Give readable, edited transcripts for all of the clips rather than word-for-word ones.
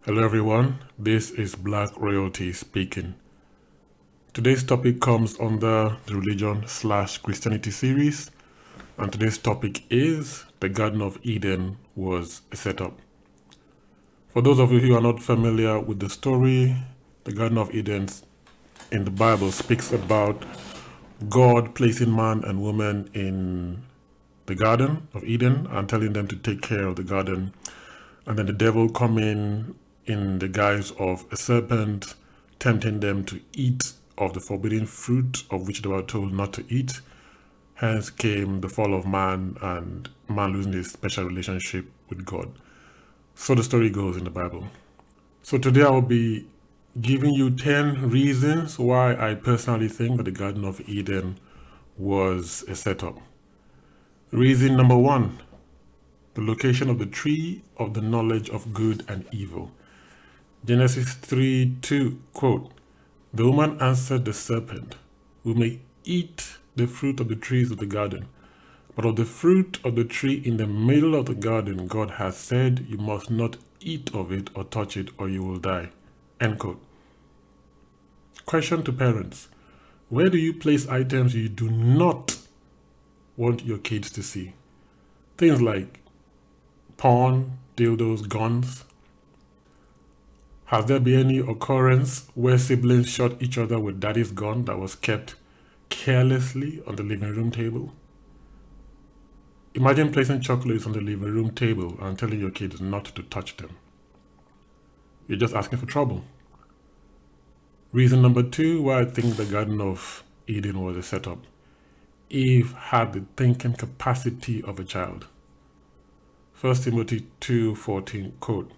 Hello everyone, this is Black Royalty speaking. Today's topic comes under the religion/Christianity series, and today's topic is the Garden of Eden was a setup. For those of you who are not familiar with the story, the Garden of Eden in the Bible speaks about God placing man and woman in the Garden of Eden and telling them to take care of the garden, and then the devil coming in the guise of a serpent, tempting them to eat of the forbidden fruit of which they were told not to eat. Hence came the fall of man and man losing his special relationship with God. So the story goes in the Bible. So today I will be giving you 10 reasons why I personally think that the Garden of Eden was a setup. Reason number 1, the location of the tree of the knowledge of good and evil. Genesis 3:2, quote, "The woman answered the serpent, we may eat the fruit of the trees of the garden, but of the fruit of the tree in the middle of the garden, God has said, you must not eat of it or touch it or you will die." End quote. Question to parents: where do you place items you do not want your kids to see? Things like porn, dildos, guns. Has there been any occurrence where siblings shot each other with daddy's gun that was kept carelessly on the living room table? Imagine placing chocolates on the living room table and telling your kids not to touch them. You're just asking for trouble. Reason number 2 why I think the Garden of Eden was a setup. Eve had the thinking capacity of a child. 1 Timothy 2:14, quote,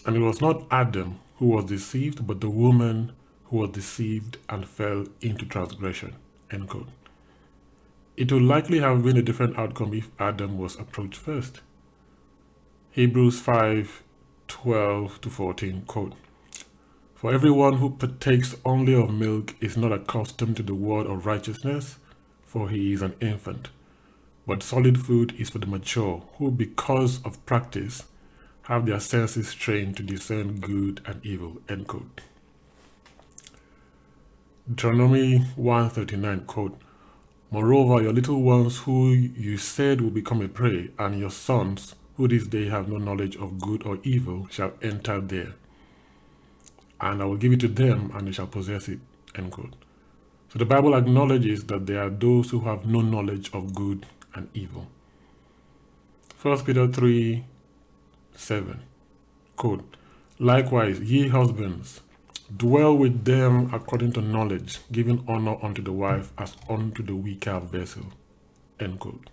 "And it was not Adam who was deceived, but the woman who was deceived and fell into transgression." End quote. It would likely have been a different outcome if Adam was approached first. Hebrews 5:12-14, quote, "For everyone who partakes only of milk is not accustomed to the word of righteousness, for he is an infant. But solid food is for the mature, who because of practice have their senses trained to discern good and evil." End quote. Deuteronomy 1:39, quote, "Moreover, your little ones who you said will become a prey, and your sons, who this day have no knowledge of good or evil, shall enter there. And I will give it to them, and they shall possess it." End quote. So the Bible acknowledges that there are those who have no knowledge of good and evil. 1 Peter 3:7, quote, "Likewise, ye husbands, dwell with them according to knowledge, giving honor unto the wife as unto the weaker vessel." End quote.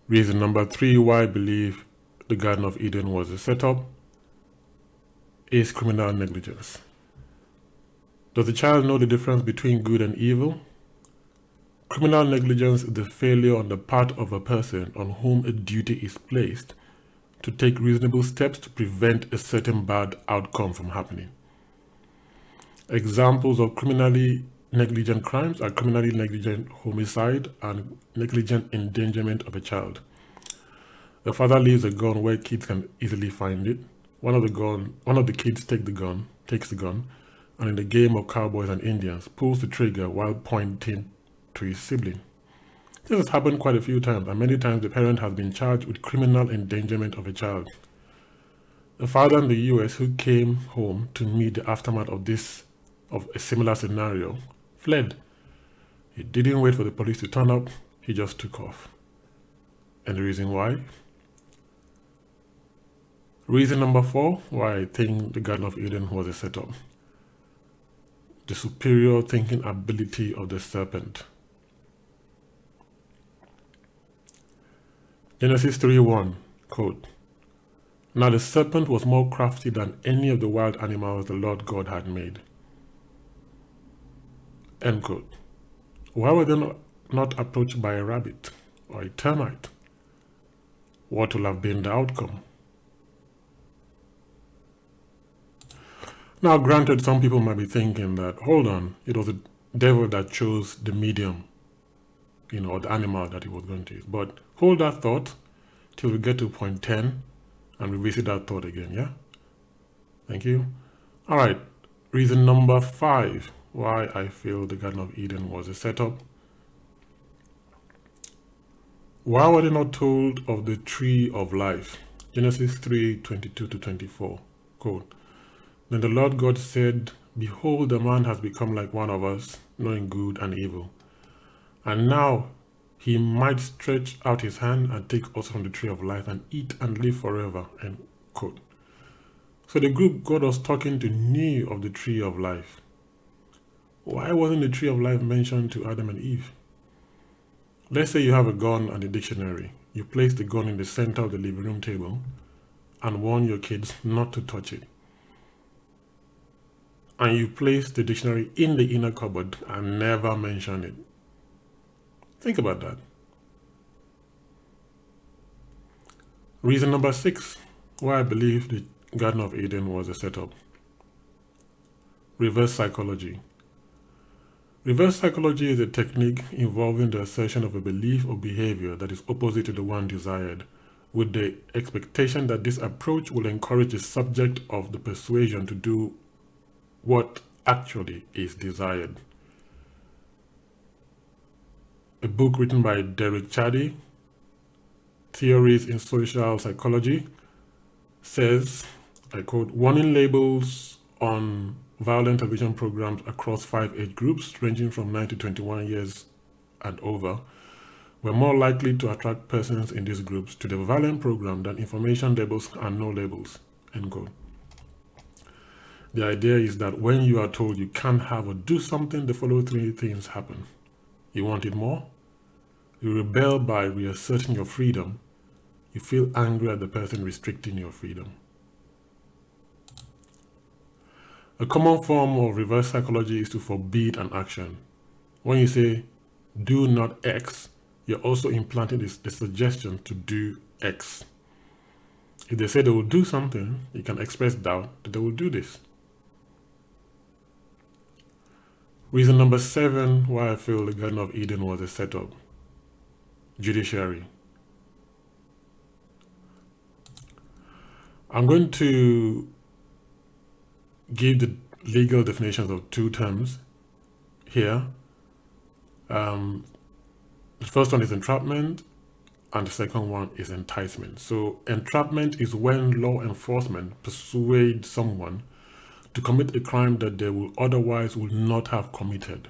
Reason number 3 why I believe the Garden of Eden was a setup is criminal negligence. Does the child know the difference between good and evil? Criminal negligence is the failure on the part of a person on whom a duty is placed to take reasonable steps to prevent a certain bad outcome from happening. Examples of criminally negligent crimes are criminally negligent homicide and negligent endangerment of a child. The father leaves a gun where kids can easily find it. One of the kids takes the gun, and in the game of cowboys and Indians, pulls the trigger while pointing to his sibling. This has happened quite a few times, and many times the parent has been charged with criminal endangerment of a child. The father in the US who came home to meet the aftermath of a similar scenario fled. He didn't wait for the police to turn up, he just took off. And the reason why? Reason number 4 why I think the Garden of Eden was a setup. The superior thinking ability of the serpent. Genesis 3:1, quote, "Now the serpent was more crafty than any of the wild animals the Lord God had made." End quote. Why were they not approached by a rabbit or a termite? What will have been the outcome? Now, granted, some people might be thinking that, hold on, it was the devil that chose the medium, or the animal that he was going to use. But hold that thought till we get to point 10, and revisit that thought again, yeah? Thank you. All right, reason number 5 why I feel the Garden of Eden was a setup. Why were they not told of the tree of life? Genesis 3:22-24. Quote, Then the Lord God said, Behold, the man has become like one of us, knowing good and evil. And now he might stretch out his hand and take also from the tree of life and eat and live forever. End quote. So the group God was talking to knew of the tree of life. Why wasn't the tree of life mentioned to Adam and Eve? Let's say you have a gun and a dictionary. You place the gun in the center of the living room table and warn your kids not to touch it. And you place the dictionary in the inner cupboard and never mention it. Think about that. Reason number 6 why I believe the Garden of Eden was a setup. Reverse psychology. Reverse psychology is a technique involving the assertion of a belief or behavior that is opposite to the one desired, with the expectation that this approach will encourage the subject of the persuasion to do what actually is desired. A book written by Derek Chaddy, Theories in Social Psychology, says, I quote, warning labels on violent television programs across 5 age groups ranging from 9 to 21 years and over were more likely to attract persons in these groups to the violent program than information labels and no labels, end quote. The idea is that when you are told you can't have or do something, the following 3 things happen. You want it more, you rebel by reasserting your freedom, you feel angry at the person restricting your freedom. A common form of reverse psychology is to forbid an action. When you say, do not X, you're also implanting the suggestion to do X. If they say they will do something, you can express doubt that they will do this. Reason number 7 why I feel the Garden of Eden was a setup. Judiciary. I'm going to give the legal definitions of 2 terms here. The first one is entrapment, and the second one is enticement. So entrapment is when law enforcement persuades someone to commit a crime that they will otherwise would not have committed.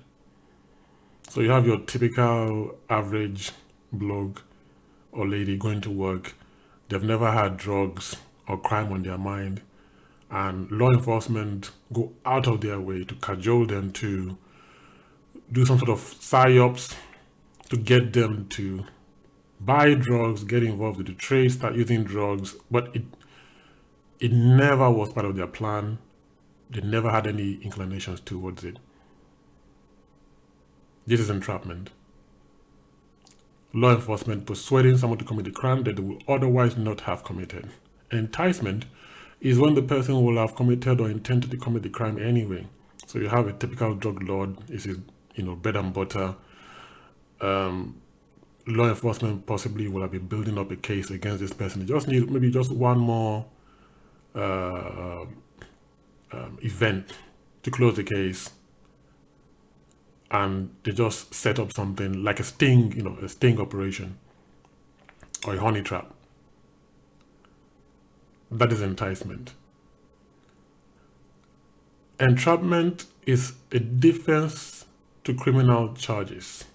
So you have your typical average bloke or lady going to work. They've never had drugs or crime on their mind, and law enforcement go out of their way to cajole them to do some sort of psyops to get them to buy drugs, get involved with the trade, start using drugs, but it never was part of their plan. They never had any inclinations towards it. This is entrapment. Law enforcement persuading someone to commit a crime that they will otherwise not have committed. Enticement is when the person will have committed or intended to commit the crime anyway. So you have a typical drug lord, this is bread and butter. Law enforcement possibly will have been building up a case against this person. They just need maybe just one more event to close the case, and they just set up something like a sting, a sting operation or a honey trap. That is enticement. Entrapment is a defense to criminal charges,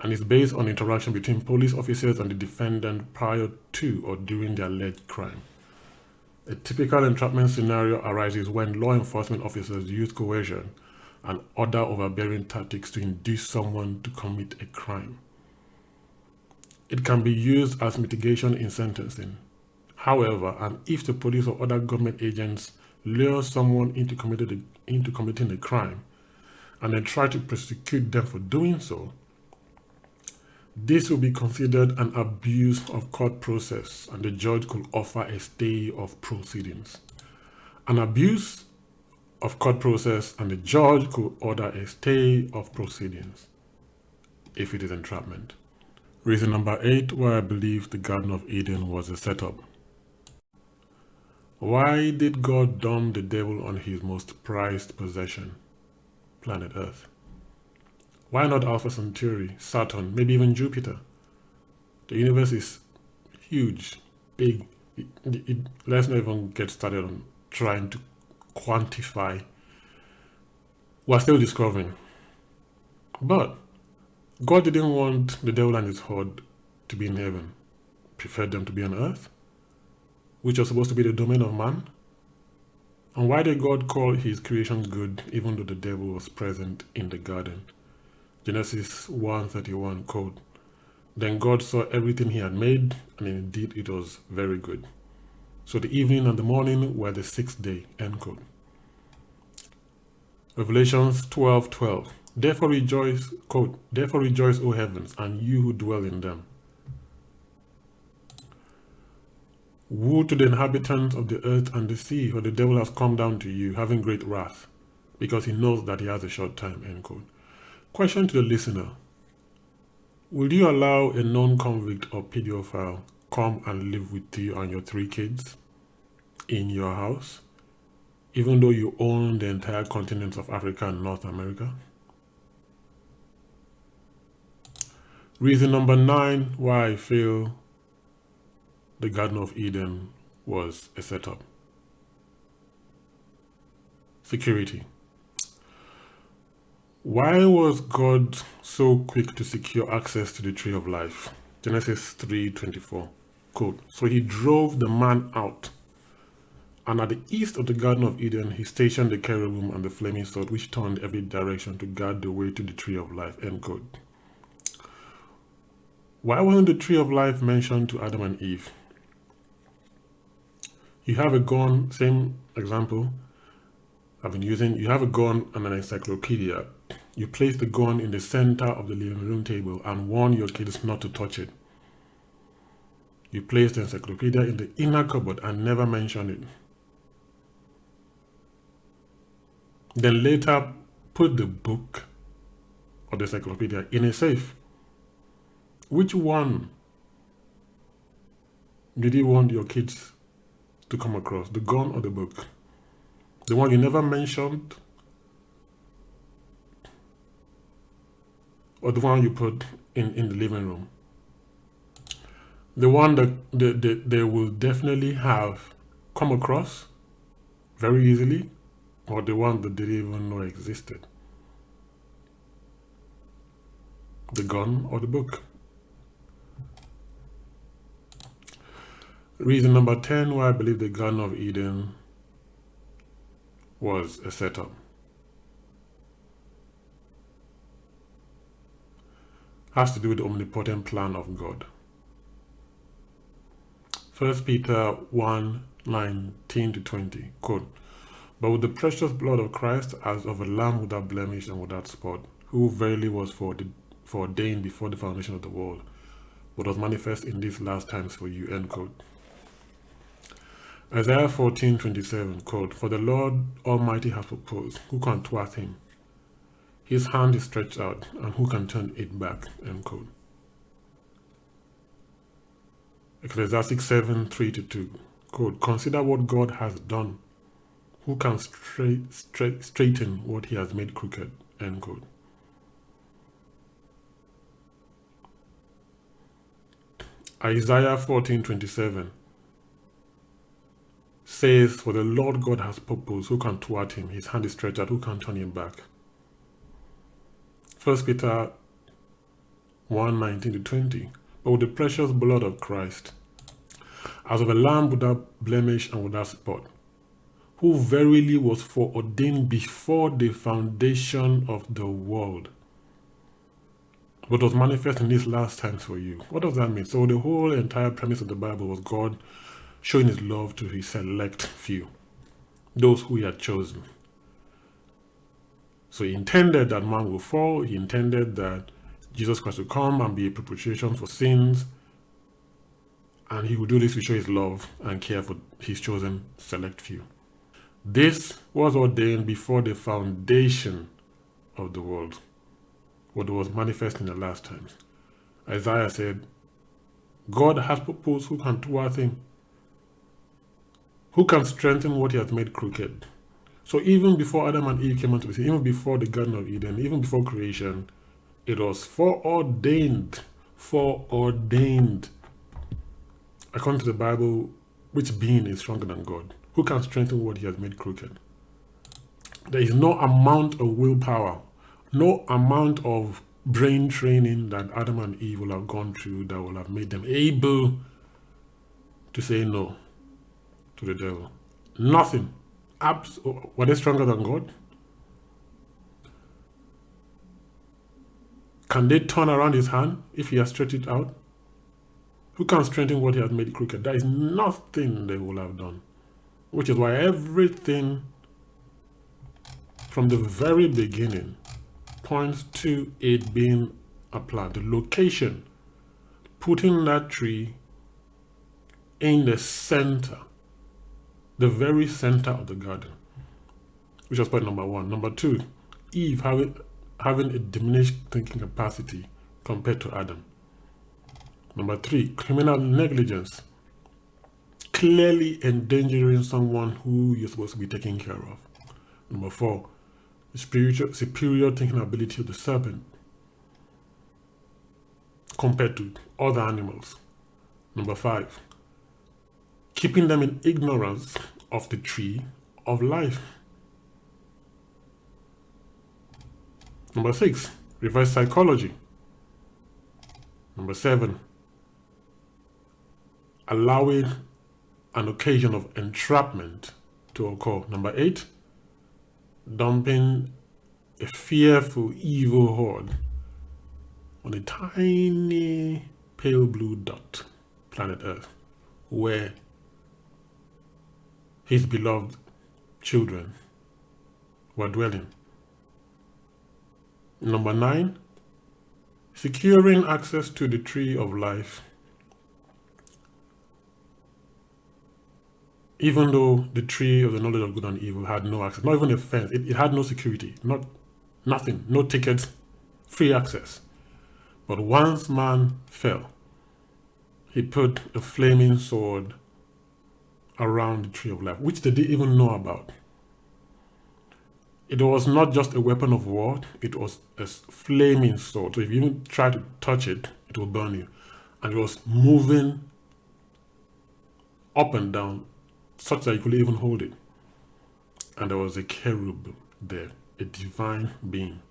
and is based on interaction between police officers and the defendant prior to or during the alleged crime. A typical entrapment scenario arises when law enforcement officers use coercion and other overbearing tactics to induce someone to commit a crime. It can be used as mitigation in sentencing. However, and if the police or other government agents lure someone into committing a crime and then try to prosecute them for doing so, this will be considered an abuse of court process, and the judge could offer a stay of proceedings. An abuse of court process, and the judge could order a stay of proceedings if it is entrapment. Reason number 8 why I believe the Garden of Eden was a setup. Why did God dump the devil on his most prized possession, planet Earth? Why not Alpha Centauri, Saturn, maybe even Jupiter? The universe is huge, big. Let's not even get started on trying to quantify. We're still discovering. But God didn't want the devil and his horde to be in heaven. Preferred them to be on earth, which was supposed to be the domain of man. And why did God call his creation good even though the devil was present in the garden? Genesis 1:31 quote, "Then God saw everything he had made, and indeed it was very good. So the evening and the morning were the sixth day," end quote. Revelations 12:12, "Therefore rejoice," quote, "Therefore rejoice, O heavens, and you who dwell in them. Woe to the inhabitants of the earth and the sea, for the devil has come down to you, having great wrath, because he knows that he has a short time," end quote. Question to the listener: will you allow a non-convict or pedophile come and live with you and your 3 kids in your house, even though you own the entire continent of Africa and North America? Reason number 9 why I feel the Garden of Eden was a setup. Security. Why was God so quick to secure access to the tree of life? Genesis 3:24, quote, "So he drove the man out, and at the east of the Garden of Eden he stationed the cherubim and the flaming sword, which turned every direction to guard the way to the tree of life," end quote. Why wasn't the tree of life mentioned to Adam and Eve? You have a gun, same example I've been using. You have a gun and an encyclopedia. You place the gun in the center of the living room table and warn your kids not to touch it. You place the encyclopedia in the inner cupboard and never mention it. Then later put the book or the encyclopedia in a safe. Which one did you want your kids to come across, the gun or the book? The one you never mentioned, or the one you put in the living room? The one that they will definitely have come across very easily, or the one that they didn't even know existed? The gun or the book? Reason number 10 why I believe the Garden of Eden was a setup. Has to do with the omnipotent plan of God. 1 Peter 1:19-20, quote, "But with the precious blood of Christ, as of a lamb without blemish and without spot, who verily was foreordained before the foundation of the world, but was manifest in these last times for you," end quote. Isaiah 14:27, quote, "For the Lord Almighty has proposed, who can thwart him? His hand is stretched out, and who can turn it back?" End quote. Ecclesiastes 7:3-2, quote, "Consider what God has done. Who can straighten what he has made crooked?" End quote. Isaiah 14:27 says, "For the Lord God has purposed, who can thwart him? His hand is stretched out, who can turn him back?" 1 Peter 1:19-20, "But with the precious blood of Christ, as of a lamb without blemish and without spot, who verily was foreordained before the foundation of the world, but was manifest in these last times for you." What does that mean? So the whole entire premise of the Bible was God showing his love to his select few, those who he had chosen. So he intended that man will fall. He intended that Jesus Christ will come and be a propitiation for sins. And he will do this to show his love and care for his chosen select few. This was ordained before the foundation of the world, what was manifest in the last times. Isaiah said, "God has proposed, who can thwart him? Who can strengthen what he has made crooked? So even before Adam and Eve came into the scene, even before the Garden of Eden, even before creation, it was foreordained. According to the Bible, which being is stronger than God? Who can strengthen what he has made crooked? There is no amount of willpower, no amount of brain training that Adam and Eve will have gone through that will have made them able to say no to the devil. Nothing. Were they stronger than God? Can they turn around his hand if he has stretched it out? Who can strengthen what he has made crooked? There is nothing they will have done. Which is why everything from the very beginning points to it being a plan. The location, putting that tree in the center, the very center of the garden, which was point number one. Number two, Eve having a diminished thinking capacity compared to Adam. Number three, criminal negligence, clearly endangering someone who you're supposed to be taking care of. Number four, the superior thinking ability of the serpent compared to other animals. Number five, keeping them in ignorance of the tree of life. Number six, reverse psychology. Number seven, allowing an occasion of entrapment to occur. Number eight, dumping a fearful, evil horde on a tiny pale blue dot, planet Earth, where his beloved children were dwelling. Number nine, securing access to the tree of life, even though the tree of the knowledge of good and evil had no access, not even a fence, it had no security, nothing, no tickets, free access. But once man fell, he put a flaming sword around the tree of life, which they didn't even know about. It was not just a weapon of war, it was a flaming sword. So if you even try to touch it, it will burn you. And it was moving up and down such that you could even hold it. And there was a cherub there, a divine being,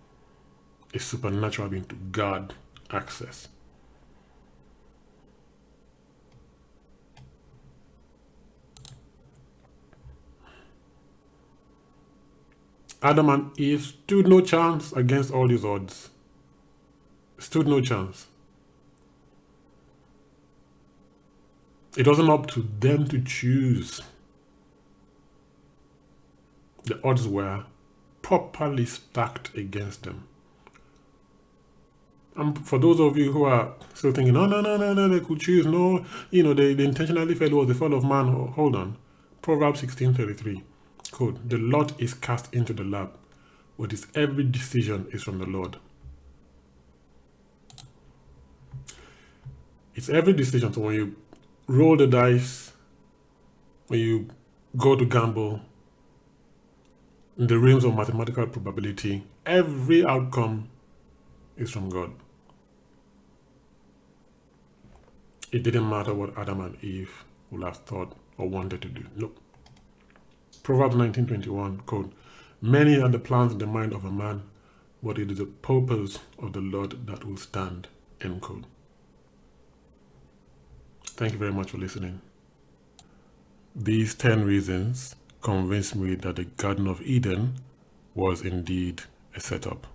a supernatural being to guard access. Adam and Eve stood no chance against all these odds. Stood no chance. It wasn't up to them to choose. The odds were properly stacked against them. And for those of you who are still thinking, no, they could choose, no, they intentionally failed, was the fall of man. Hold on. Proverbs 16:33. Quote, the lot is cast into the lap, but its every decision is from the Lord. It's every decision. So when you roll the dice, when you go to gamble, in the realms of mathematical probability, every outcome is from God. It didn't matter what Adam and Eve would have thought or wanted to do. Look. Proverbs 19:21, quote, many are the plans in the mind of a man, but it is the purpose of the Lord that will stand, end quote. Thank you very much for listening. These 10 reasons convinced me that the Garden of Eden was indeed a setup.